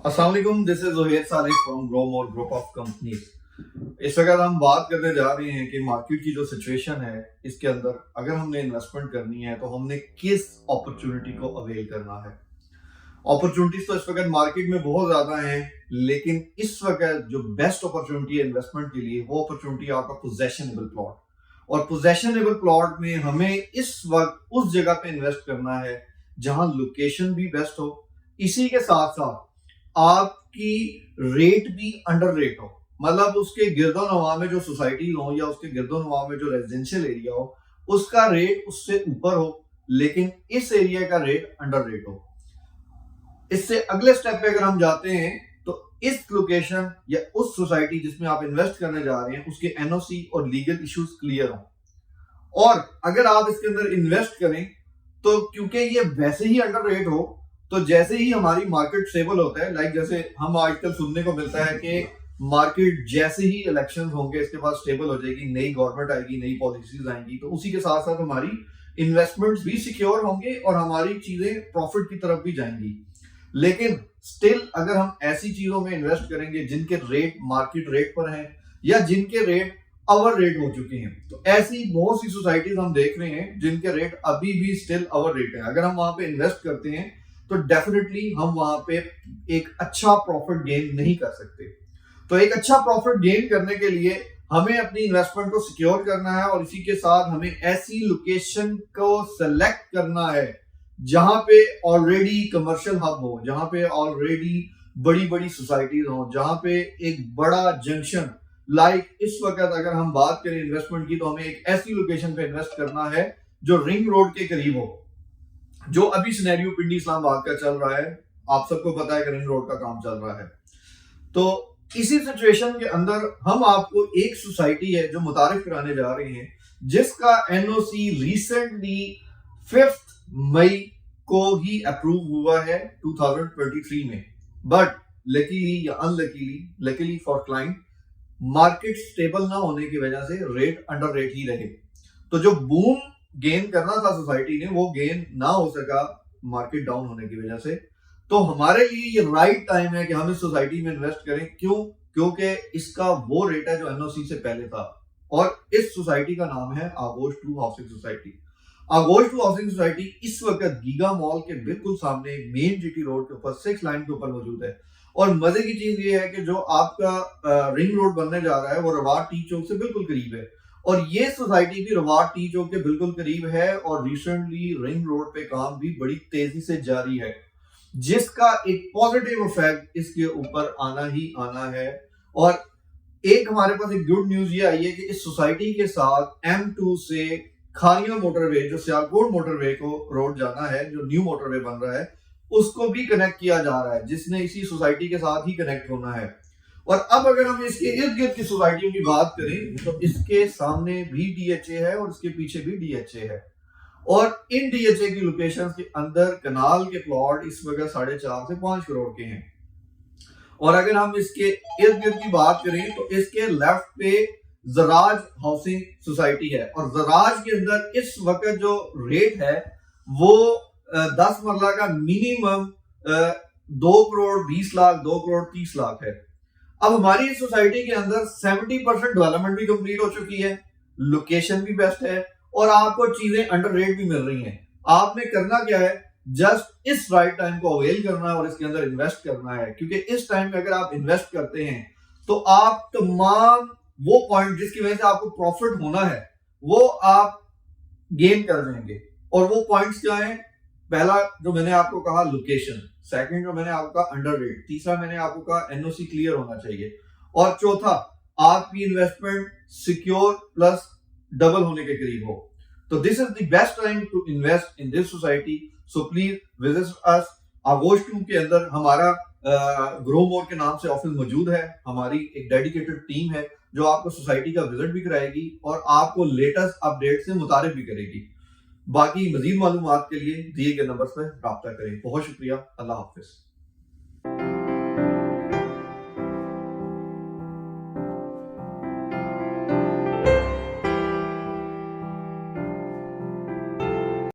अस्सलाम वालेकुम, this is Zohair Saleh from Grow More group of companies. इस वक्त हम बात करने जा रहे हैं कि मार्केट की जो सिचुएशन है इसके अंदर अगर हमने इन्वेस्टमेंट करनी है तो हमने किस अपॉर्चुनिटी को अवेल करना है। अपॉर्चुनिटीज तो इस वक्त मार्केट में बहुत ज्यादा हैं, लेकिन इस वक्त जो बेस्ट अपॉर्चुनिटी है इन्वेस्टमेंट के लिए वो अपॉर्चुनिटी है आपका पोजेशनेबल प्लॉट। और पोजेशनेबल प्लॉट में हमें इस वक्त उस जगह पे इन्वेस्ट करना है जहां लोकेशन भी बेस्ट हो, इसी के साथ साथ आपकी रेट भी अंडर रेट हो, मतलब उसके गिरदोनवा में जो सोसाइटी हो या उसके गिरदोनवा में जो रेजिडेंशियल एरिया हो उसका रेट उससे ऊपर हो, लेकिन इस एरिया का रेट अंडर रेट हो। इससे अगले स्टेप पे अगर हम जाते हैं तो इस लोकेशन या उस सोसाइटी जिसमें आप इन्वेस्ट करने जा रहे हैं उसके एनओसी और लीगल इश्यूज क्लियर हो। और अगर आप इसके अंदर इन्वेस्ट करें तो क्योंकि ये वैसे ही अंडर रेट हो, तो जैसे ही हमारी मार्केट स्टेबल होता है, लाइक जैसे हम आजकल सुनने को मिलता है कि मार्केट जैसे ही इलेक्शंस होंगे इसके बाद स्टेबल हो जाएगी, नई गवर्नमेंट आएगी, नई पॉलिसीज आएंगी, तो उसी के साथ साथ हमारी इन्वेस्टमेंट्स भी सिक्योर होंगे और हमारी चीजें प्रॉफिट की तरफ भी जाएंगी। लेकिन स्टिल अगर हम ऐसी चीजों में इन्वेस्ट करेंगे जिनके रेट मार्केट रेट पर हैं या जिनके रेट ओवर रेट हो चुके हैं, तो ऐसी बहुत सी सोसाइटीज हम देख रहे हैं जिनके रेट अभी भी स्टिल ओवर रेट है। अगर हम वहां पे इन्वेस्ट करते हैं तो डेफिनेटली हम वहां पे एक अच्छा प्रॉफिट गेन नहीं कर सकते। तो एक अच्छा प्रॉफिट गेन करने के लिए हमें अपनी इन्वेस्टमेंट को सिक्योर करना है और इसी के साथ हमें ऐसी लोकेशन को सेलेक्ट करना है जहां पे ऑलरेडी कमर्शियल हब हो, जहां पे ऑलरेडी बड़ी बड़ी सोसाइटीज हो, जहां पे एक बड़ा जंक्शन, लाइक इस वक्त अगर हम बात करें इन्वेस्टमेंट की तो हमें एक ऐसी लोकेशन पे इन्वेस्ट करना है जो रिंग रोड के करीब हो। जो अभी सिनेरियो पिंडी इस्लामाबाद का चल रहा है, आप सबको पता है कि रिंग रोड का काम चल रहा है। तो इसी सिचुएशन के अंदर हम आपको एक सोसाइटी है जो मुतारिफ कराने जा रहे हैं जिसका एनओसी रिसेंटली 5 मई को ही अप्रूव हुआ है 2023 में। बट लकीली या unluckily, luckily for client, market stable ना होने की वजह से रेट अंडर रेट ही रहे। तो जो बूम गेन करना था सोसाइटी ने वो गेन ना हो सका मार्केट डाउन होने की वजह से। तो हमारे लिए ये राइट टाइम है कि हम इस सोसाइटी में इन्वेस्ट करें। क्यों? क्योंकि इसका वो रेट है जो एनओसी से पहले था और इस सोसाइटी का नाम है आगोश 2 हाउसिंग सोसाइटी। आगोश 2 हाउसिंग सोसाइटी इस वक्त गीगा मॉल के बिल्कुल सामने मेन जीटी रोड के ऊपर 6 लाइन के ऊपर मौजूद है। और मजे की चीज ये है कि जो आपका रिंग रोड बनने जा रहा है वो रवाड़ टी चौक से बिल्कुल करीब है और ये सोसाइटी भी रवाड़ टी चौक के बिल्कुल करीब है और रिसेंटली रिंग रोड पे काम भी बड़ी तेजी से जारी है, जिसका एक पॉजिटिव इफेक्ट इसके ऊपर आना ही आना है। और एक हमारे पास एक गुड न्यूज ये आई है कि इस सोसाइटी के साथ M2 से खानिया मोटरवे, जो सियालकोट मोटरवे को रोड जाना है, जो न्यू मोटरवे बन रहा है, उसको भी कनेक्ट किया जा रहा है, जिसने इसी सोसाइटी के साथ ही कनेक्ट होना है। और अब अगर हम इसके इर्द गिर्द की सोसाइटियों की बात करें तो इसके सामने भी DHA है और इसके पीछे भी DHA है और इन DHA की लोकेशंस के अंदर कनाल के प्लॉट इस वक्त 4.5 से 5 करोड़ के हैं। और अगर हम इसके इर्द गिर्द की बात करें तो इसके लेफ्ट पे जराज हाउसिंग सोसाइटी है और जराज के अंदर इस वक्त जो रेट है वो 10 मरला का मिनिमम 2 करोड़ 20 लाख 2 करोड़ 30 लाख है। अब हमारी इस सोसाइटी के अंदर 70% डेवलपमेंट भी कंप्लीट हो चुकी है, लोकेशन भी बेस्ट है और आपको चीजें अंडर रेट भी मिल रही हैं। आपने करना क्या है, जस्ट इस राइट टाइम को अवेल करना है और इसके अंदर इन्वेस्ट करना है, क्योंकि इस टाइम में अगर आप इन्वेस्ट करते हैं तो आप तमाम वो पॉइंट जिसकी वजह से आपको प्रॉफिट होना है वो आप गेन कर लेंगे। और वो पॉइंट्स क्या है? पहला जो मैंने आपको कहा लोकेशन, सेकंड जो मैंने आपको कहा अंडर रेट, तीसरा मैंने आपको कहा एनओसी क्लियर होना चाहिए और चौथा आपकी इन्वेस्टमेंट सिक्योर प्लस डबल होने के करीब हो। तो this is the best time to invest in this society. So please visit us. Aagosh 2 के अंदर हमारा ग्रो मोर के नाम से ऑफिस मौजूद है। हमारी एक डेडिकेटेड टीम है जो आपको सोसाइटी का विजिट भी कराएगी और आपको लेटेस्ट अपडेट से मुतारिफ भी करेगी। बाकी मजीद मालूमात के लिए दिए गए नंबर पर राब्ता करें। बहुत शुक्रिया। अल्लाह हाफिज।